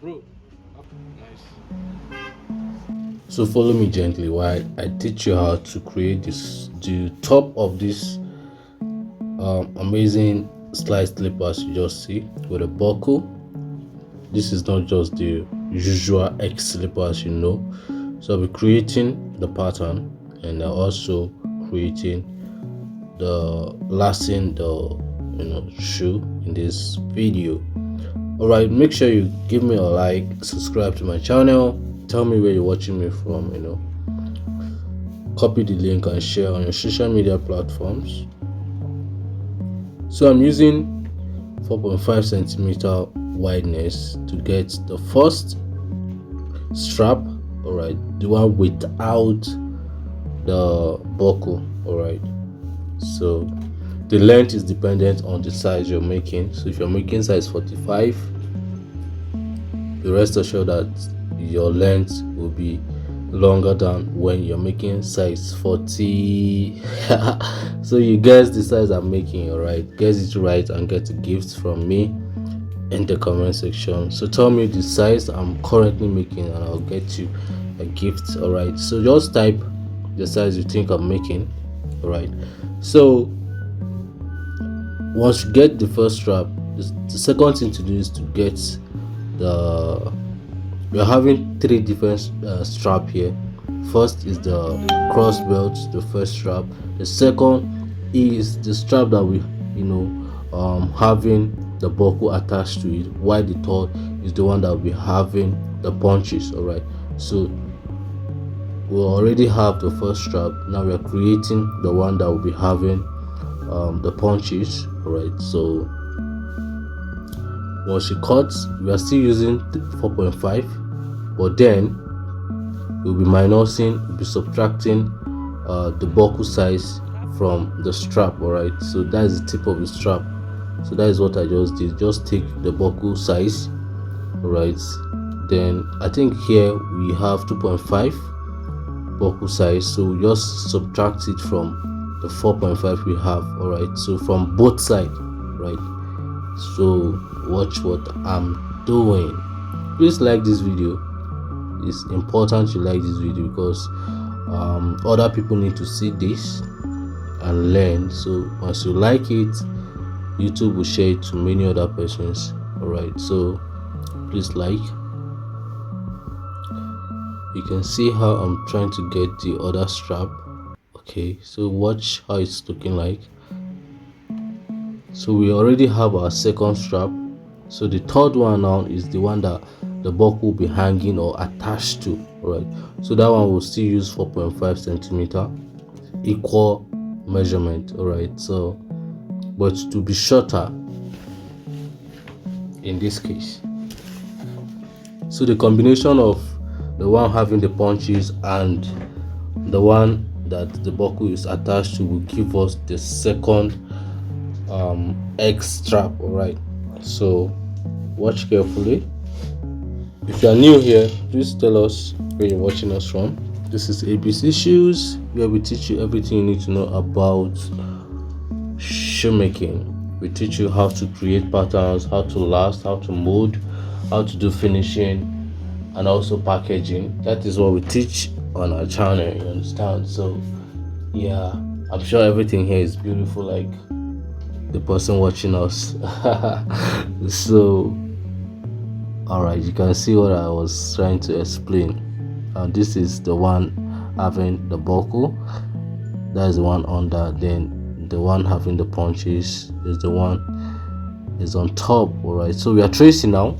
bro. Nice. So follow me gently while I teach you how to create the top of this amazing slide slippers you just see with a buckle. This is not just the usual X slippers, So I'll be creating the pattern and also creating the lasting the shoe in this video. Alright, make sure you give me a like, subscribe to my channel, tell me where you're watching me from, copy the link and share on your social media platforms. So I'm using 4.5 centimeter wideness to get the first strap. Alright, the one without the buckle. Alright, so the length is dependent on the size you're making. So if you're making size 45, be rest assured that your length will be longer than when you're making size 40. So you guess the size I'm making. Alright, guess it right and get a gift from me in the comment section. So tell me the size I'm currently making and I'll get you a gift. Alright, so just type the size you think I'm making. Alright, so once you get the first strap, the second thing to do is to get we're having three different strap here. First is the cross belt, the first strap. The second is the strap that we having the buckle attached to it, while the third is the one that will be having the punches. Alright, so we already have the first strap. Now we are creating the one that will be having the punches. Alright, so once you cut, we are still using 4.5, but then we'll be subtracting the buckle size from the strap. Alright, so that is the tip of the strap. So that is what I just did. Just take the buckle size. Alright, then I think here we have 2.5 buckle size, so we just subtract it from the 4.5 we have. Alright, so from both sides. Right, so watch what I'm doing. Please like this video. It's important you like this video because other people need to see this and learn. So once you like it, YouTube will share it to many other persons. Alright, so please like. You can see how I'm trying to get the other strap. Okay, so watch how it's looking like. So we already have our second strap. So the third one now is the one that the buckle will be hanging or attached to. Right, so that one will still use 4.5 centimeter, equal measurement. All right, so but to be shorter in this case. So the combination of the one having the punches and the one that the buckle is attached to will give us the second X strap. All right, so watch carefully. If you are new here, please tell us where you're watching us from. This is ABC Shoes, where we teach you everything you need to know about shoemaking. We teach you how to create patterns, how to last, how to mold, how to do finishing, and also packaging. That is what we teach on our channel, you understand? So yeah, I'm sure everything here is beautiful like the person watching us. So alright, you can see what I was trying to explain. This is the one having the buckle, that is the one under, then the one having the punches is the one is on top. Alright, so we are tracing now.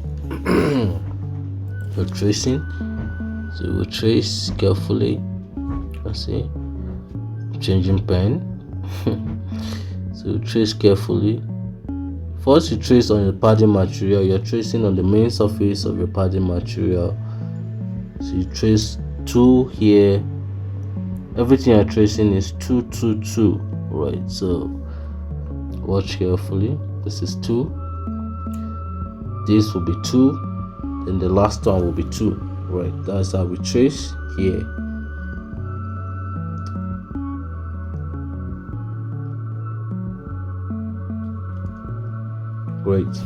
We're tracing, so we'll trace carefully. Let's see, changing pen. So trace carefully. First you trace on your padding material. You're tracing on the main surface of your padding material. So you trace 2 here. Everything you're tracing is 2 2 2. Right, so watch carefully. This is 2, this will be 2, then the last one will be 2. Right, that's how we trace here. Great,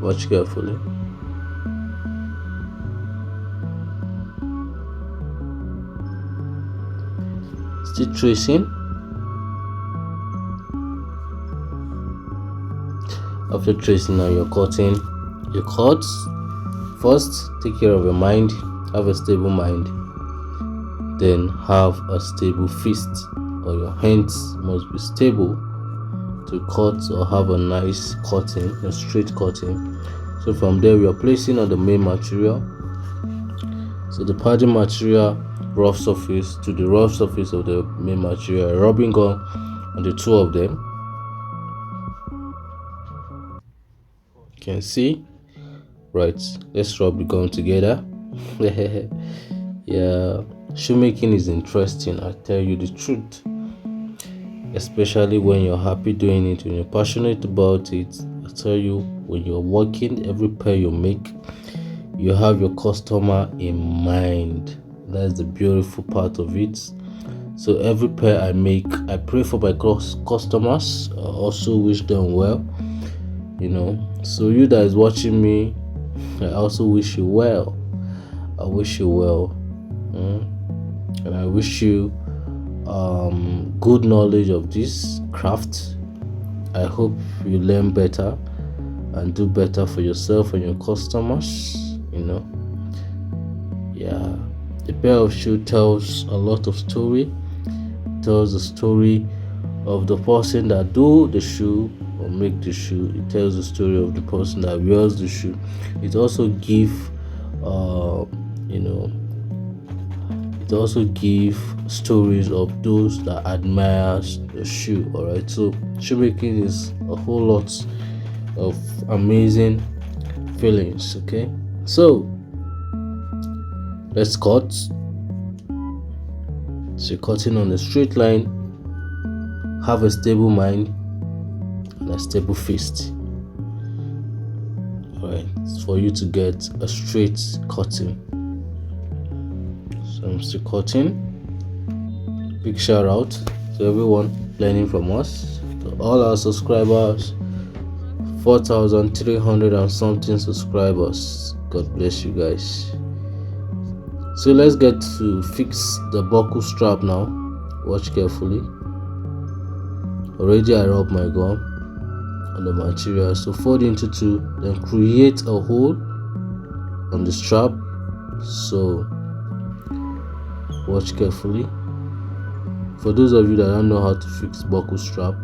watch carefully. still tracing. After tracing, now you're cutting your cuts. First, take care of your mind. Have a stable mind. Then have a stable fist, or your hands must be stable to cut or have a nice cutting, a straight cutting. So from there, we are placing on the main material. So the padding material rough surface to the rough surface of the main material, rubbing on the two of them. You can see, right? Let's rub the gum together. Yeah, shoemaking is interesting, I tell you the truth, especially when you're happy doing it, when you're passionate about it. I tell you, when you're working, every pair you make, you have your customer in mind. That's the beautiful part of it. So every pair I make, I pray for my customers. I also wish them well, so you that is watching me, I also wish you well. I wish you well, and I wish you good knowledge of this craft. I hope you learn better and do better for yourself and your customers. Yeah, the pair of shoe tells a lot of story. It tells the story of the person that do the shoe or make the shoe. It tells the story of the person that wears the shoe. It also it also give stories of those that admires the shoe. All right, so shoemaking is a whole lot of amazing feelings. Okay, so let's cut. So cutting on a straight line, have a stable mind and a stable fist. Alright, for you to get a straight cutting. So I'm still cutting. Big shout out to everyone learning from us, to all our subscribers, 4,300 and something subscribers. God bless you guys. So let's get to fix the buckle strap now. Watch carefully. Already I rubbed my gum on the material. So fold into two, then create a hole on the strap. So watch carefully. For those of you that don't know how to fix buckle strap,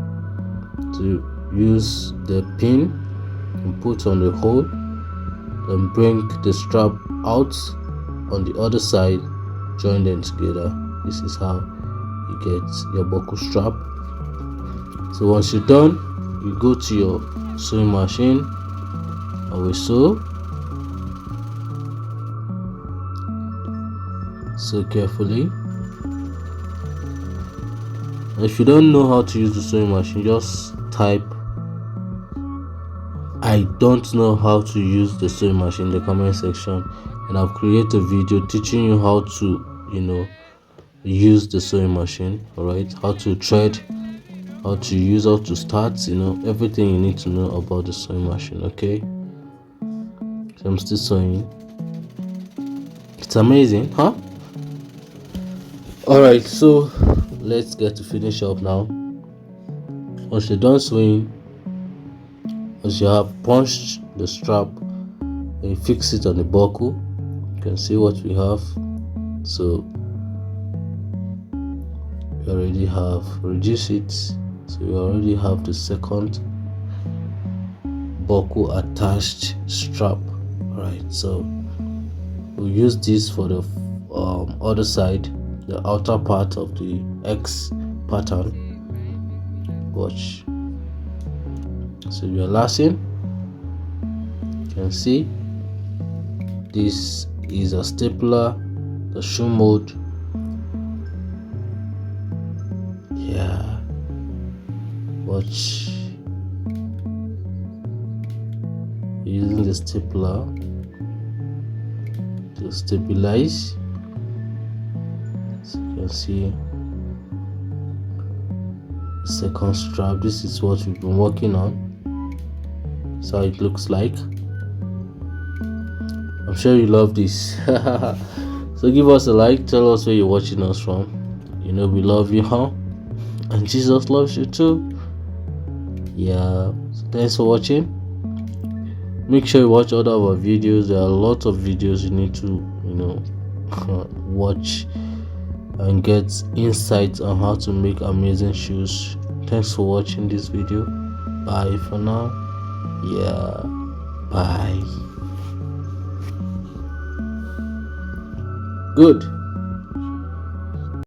to use the pin and put on the hole, then bring the strap out on the other side, join them together. This is how you get your buckle strap. So once you're done, you go to your sewing machine and we sew. Sew carefully. If you don't know how to use the sewing machine, just type "I don't know how to use the sewing machine" in the comment section, and I've created a video teaching you how to use the sewing machine. All right, how to thread, how to use, how to start, everything you need to know about the sewing machine. Okay, so I'm still sewing. It's amazing, huh? All right, so let's get to finish up now. Once you're done sewing, once you have punched the strap and you fix it on the buckle, you can see what we have. So we already have reduced it, so we already have the second buckle attached strap. All right, so we'll use this for the other side, the outer part of the X pattern. Watch. So we are lashing. You can see this is a stapler, the shoe mold. Yeah, watch. Using the stapler to stabilize. So you can see the second strap. This is what we've been working on. So it looks like. I'm sure you love this. So give us a like, tell us where you're watching us from. we love you all, and Jesus loves you too. Yeah, so thanks for watching. Make sure you watch other of our videos. There are lots of videos you need to watch and get insights on how to make amazing shoes. Thanks for watching this video. Bye for now. Yeah, bye. Good.